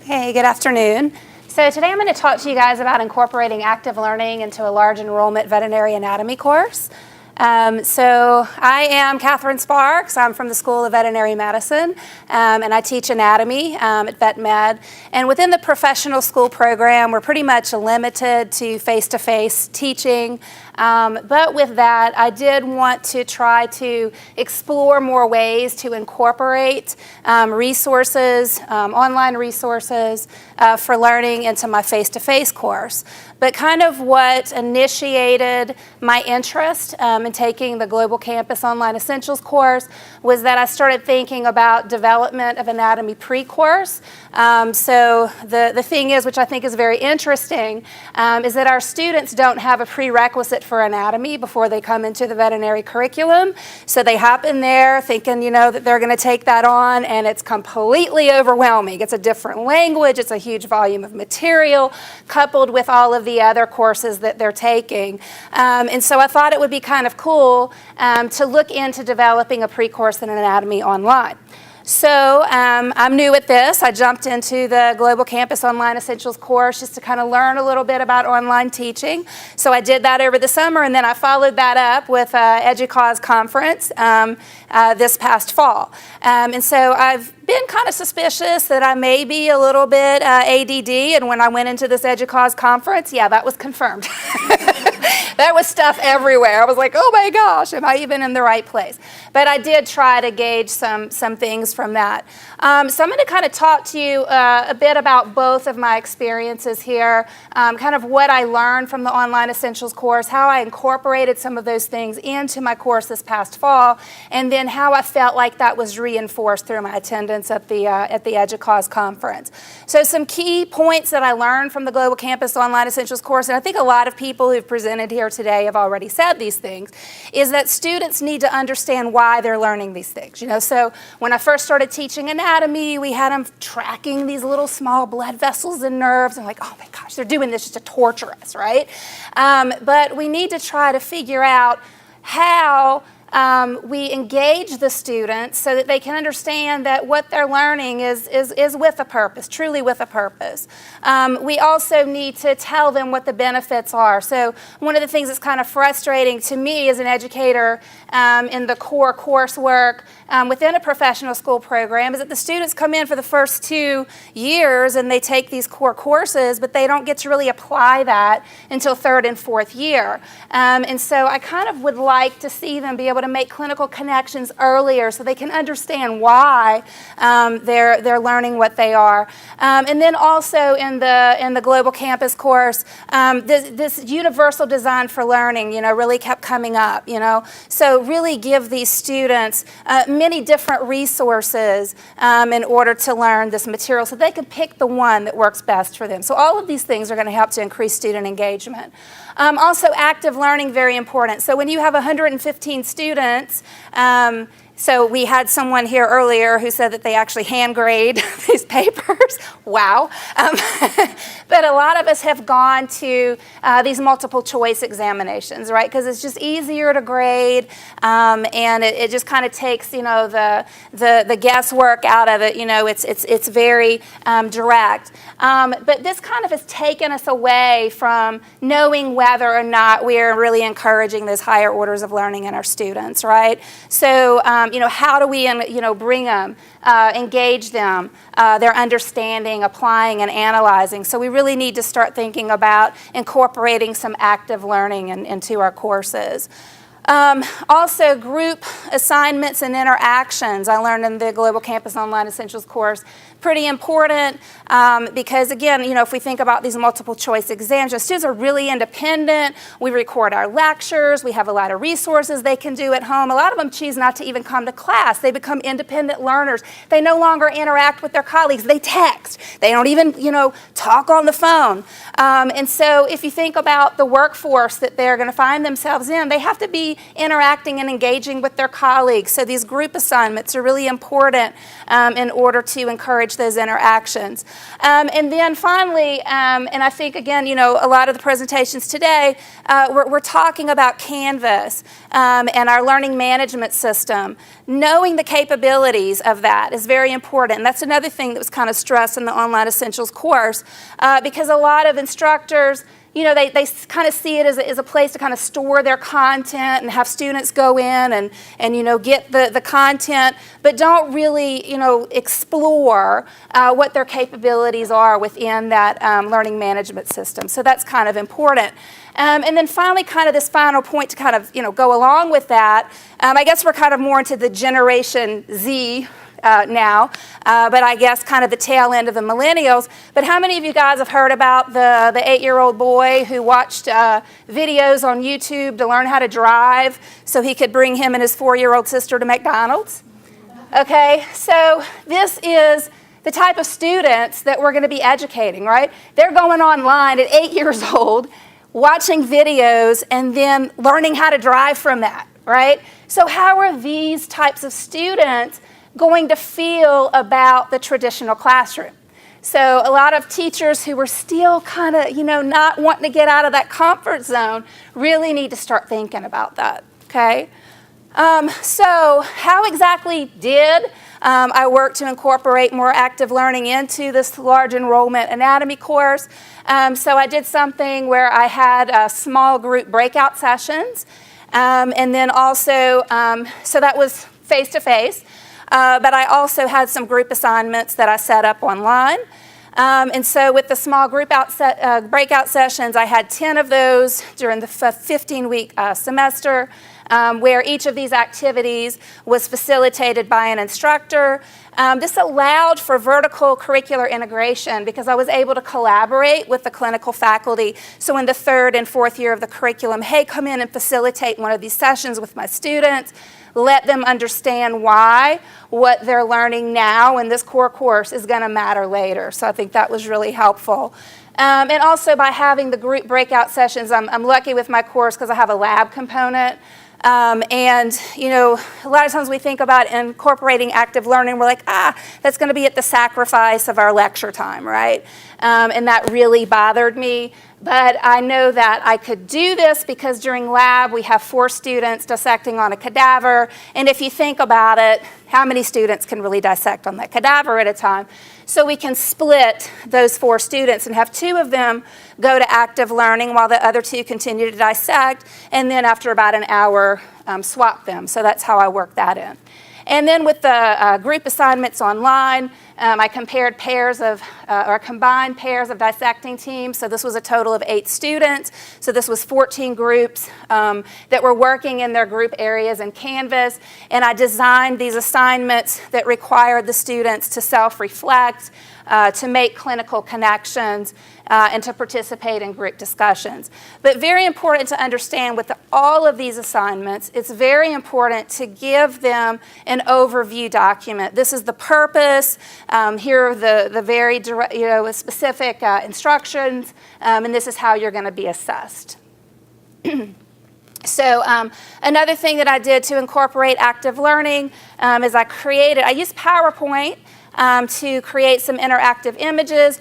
Hey, good afternoon. So today I'm going to talk to you guys about incorporating active learning into a large enrollment veterinary anatomy course. So I am Catherine Sparks. I'm from the School of Veterinary Medicine, and I teach anatomy at Vet Med. And within the professional school program, we're pretty much limited to face-to-face teaching. But with that, I did want to try to explore more ways to incorporate resources, online resources for learning into my face-to-face course. But kind of what initiated my interest in taking the Global Campus Online Essentials course was that I started thinking about development of anatomy pre-course. So the thing is, which I think is very interesting, is that our students don't have a prerequisite for anatomy before they come into the veterinary curriculum. So they hop in there thinking, that they're going to take that on, and it's completely overwhelming. It's a different language, it's a huge volume of material, coupled with all of the other courses that they're taking. And so I thought it would be kind of cool to look into developing a pre-course in anatomy online. So I'm new at this. I jumped into the Global Campus Online Essentials course just to kind of learn a little bit about online teaching. So I did that over the summer, and then I followed that up with EDUCAUSE conference this past fall. And so I've been kind of suspicious that I may be a little bit ADD, and when I went into this EDUCAUSE conference, yeah, that was confirmed. There was stuff everywhere. I was like, oh my gosh, am I even in the right place? But I did try to gauge some things from that. So I'm going to kind of talk to you a bit about both of my experiences here, kind of what I learned from the Online Essentials course, how I incorporated some of those things into my course this past fall, and then how I felt like that was reinforced through my attendance at the EDUCAUSE conference. So some key points that I learned from the Global Campus Online Essentials course, and I think a lot of people who've presented here today have already said these things, is that students need to understand why they're learning these things. So when I first started teaching anatomy, we had them tracking these little small blood vessels and nerves, and like, oh my gosh, they're doing this just to torture us, right? But we need to try to figure out how we engage the students so that they can understand that what they're learning is with a purpose, truly with a purpose. We also need to tell them what the benefits are. So one of the things that's kind of frustrating to me as an educator in the core coursework within a professional school program is that the students come in for the first 2 years and they take these core courses, but they don't get to really apply that until 3rd and 4th year. And so I kind of would like to see them be able to make clinical connections earlier so they can understand why they're learning what they are. And then also in the Global Campus course, this universal design for learning, really kept coming up, So really give these students many different resources in order to learn this material so they can pick the one that works best for them. So all of these things are going to help to increase student engagement. Also, active learning, very important. So when you have 115 students, so we had someone here earlier who said that they actually hand grade these papers. Wow. But a lot of us have gone to these multiple choice examinations, right? Because it's just easier to grade, and it just kind of takes, the guesswork out of it. It's very direct. But this kind of has taken us away from knowing whether or not we are really encouraging those higher orders of learning in our students, right? So, how do we, bring them, engage them, their understanding, applying, and analyzing. So we really need to start thinking about incorporating some active learning into our courses. Also, group assignments and interactions. I learned in the Global Campus Online Essentials course, pretty important because, again, if we think about these multiple choice exams, the students are really independent. We record our lectures. We have a lot of resources they can do at home. A lot of them choose not to even come to class. They become independent learners. They no longer interact with their colleagues. They text. They don't even, talk on the phone. And so if you think about the workforce that they're going to find themselves in, they have to be interacting and engaging with their colleagues. So these group assignments are really important in order to encourage those interactions. And then finally, and I think, again, you know, a lot of the presentations today, we're talking about Canvas and our learning management system. Knowing the capabilities of that is very important. And that's another thing that was kind of stressed in the Online Essentials course, because a lot of instructors, you know, they kind of see it as a place to kind of store their content and have students go in and you know, get the content, but don't really, you know, explore what their capabilities are within that learning management system. So that's kind of important. And then finally, kind of this final point to kind of, you know, go along with that, I guess we're kind of more into the Generation Z now, but I guess kind of the tail end of the millennials. But how many of you guys have heard about the 8-year-old boy who watched videos on YouTube to learn how to drive so he could bring him and his 4-year-old sister to McDonald's? Okay, so this is the type of students that we're going to be educating, right? They're going online at 8 years old, watching videos and then learning how to drive from that, right? So how are these types of students going to feel about the traditional classroom? So a lot of teachers who are still kind of, you know, not wanting to get out of that comfort zone really need to start thinking about that, okay? So how exactly did I work to incorporate more active learning into this large enrollment anatomy course? So I did something where I had small group breakout sessions, and then also, so that was face-to-face, but I also had some group assignments that I set up online. And so with the small group breakout sessions, I had 10 of those during the 15-week semester, where each of these activities was facilitated by an instructor. This allowed for vertical curricular integration because I was able to collaborate with the clinical faculty. So in the 3rd and 4th year of the curriculum, hey, come in and facilitate one of these sessions with my students. Let them understand why what they're learning now in this core course is going to matter later. So I think that was really helpful. And also by having the group breakout sessions, I'm lucky with my course because I have a lab component. And, you know, a lot of times we think about incorporating active learning, we're like, that's going to be at the sacrifice of our lecture time, right? And that really bothered me. But I know that I could do this because during lab we have 4 students dissecting on a cadaver. And if you think about it, how many students can really dissect on that cadaver at a time? So we can split those 4 students and have 2 of them go to active learning while the other 2 continue to dissect. And then after about an hour, swap them. So that's how I work that in. And then with the group assignments online, I compared pairs of, or combined pairs of dissecting teams. So this was a total of 8 students. So this was 14 groups that were working in their group areas in Canvas. And I designed these assignments that required the students to self-reflect, to make clinical connections, and to participate in group discussions. But very important to understand with all of these assignments, it's very important to give them an overview document. This is the purpose. Here are the very direct, you know, specific instructions, and this is how you're going to be assessed. So another thing that I did to incorporate active learning is I used PowerPoint to create some interactive images.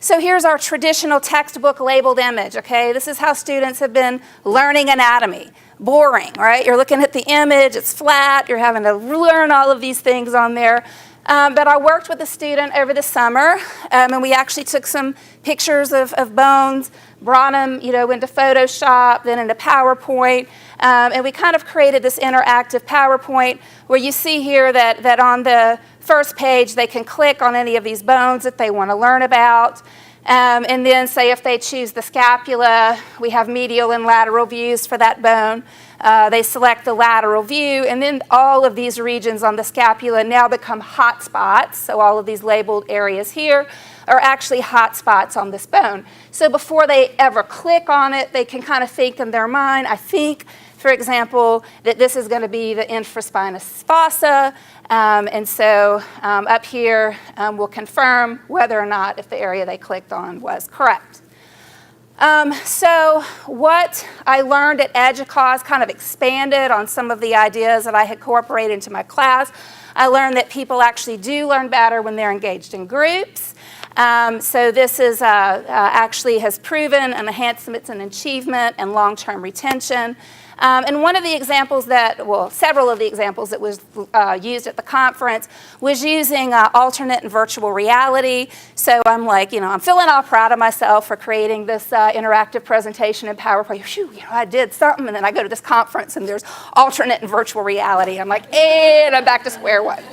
So here's our traditional textbook labeled image, okay? This is how students have been learning anatomy. Boring, right? You're looking at the image, it's flat, you're having to learn all of these things on there. But I worked with a student over the summer, and we actually took some pictures of bones, brought them, you know, into Photoshop, then into PowerPoint, and we kind of created this interactive PowerPoint where you see here that on the first page they can click on any of these bones that they want to learn about. And then say if they choose the scapula, we have medial and lateral views for that bone. They select the lateral view, and then all of these regions on the scapula now become hot spots. So all of these labeled areas here are actually hot spots on this bone. So before they ever click on it, they can kind of think in their mind, I think, for example, that this is going to be the infraspinous fossa. And so up here, we'll confirm whether or not if the area they clicked on was correct. So what I learned at EDUCAUSE kind of expanded on some of the ideas that I had incorporated into my class. I learned that people actually do learn better when they're engaged in groups. So this is actually has proven an enhancements in achievement and long-term retention. And one of the examples several of the examples that was used at the conference was using alternate and virtual reality. So I'm like, I'm feeling all proud of myself for creating this interactive presentation in PowerPoint. Phew, I did something, and then I go to this conference and there's alternate and virtual reality. I'm like, and I'm back to square one.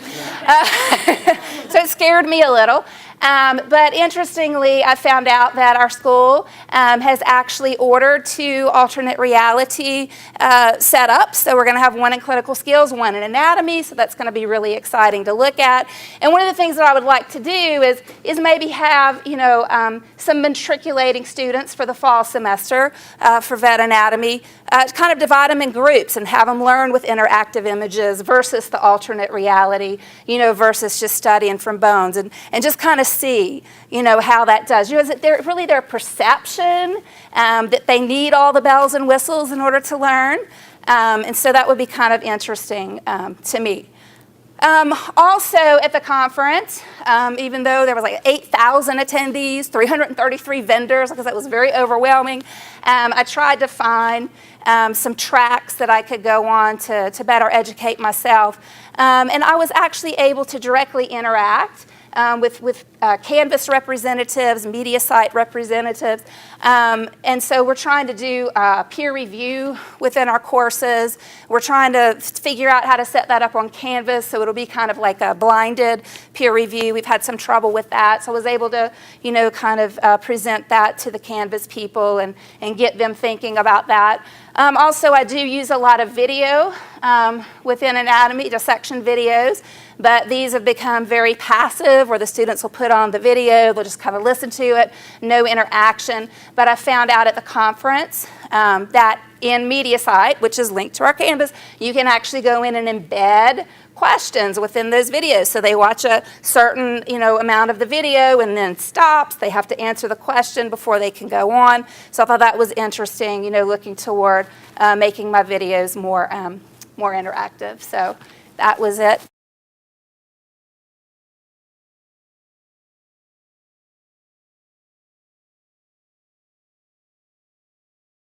So it scared me a little. But interestingly, I found out that our school has actually ordered 2 alternate reality setups. So we're going to have one in clinical skills, one in anatomy. So that's going to be really exciting to look at. And one of the things that I would like to do is maybe have some matriculating students for the fall semester for vet anatomy, kind of divide them in groups and have them learn with interactive images versus the alternate reality, versus just studying from bones, and just kind of see, how that does. Is it really their perception that they need all the bells and whistles in order to learn? And so that would be kind of interesting to me. Also at the conference, even though there was like 8,000 attendees, 333 vendors, because that was very overwhelming, I tried to find some tracks that I could go on to better educate myself. And I was actually able to directly interact with Canvas representatives, media site representatives. And so we're trying to do peer review within our courses. We're trying to figure out how to set that up on Canvas so it'll be kind of like a blinded peer review. We've had some trouble with that. So I was able to, kind of present that to the Canvas people and get them thinking about that. Also, I do use a lot of video within anatomy, dissection videos. But these have become very passive, where the students will put on the video, they'll just kind of listen to it, no interaction. But I found out at the conference that in MediaSite, which is linked to our Canvas, you can actually go in and embed questions within those videos. So they watch a certain amount of the video and then stops. They have to answer the question before they can go on. So I thought that was interesting, looking toward making my videos more interactive. So that was it.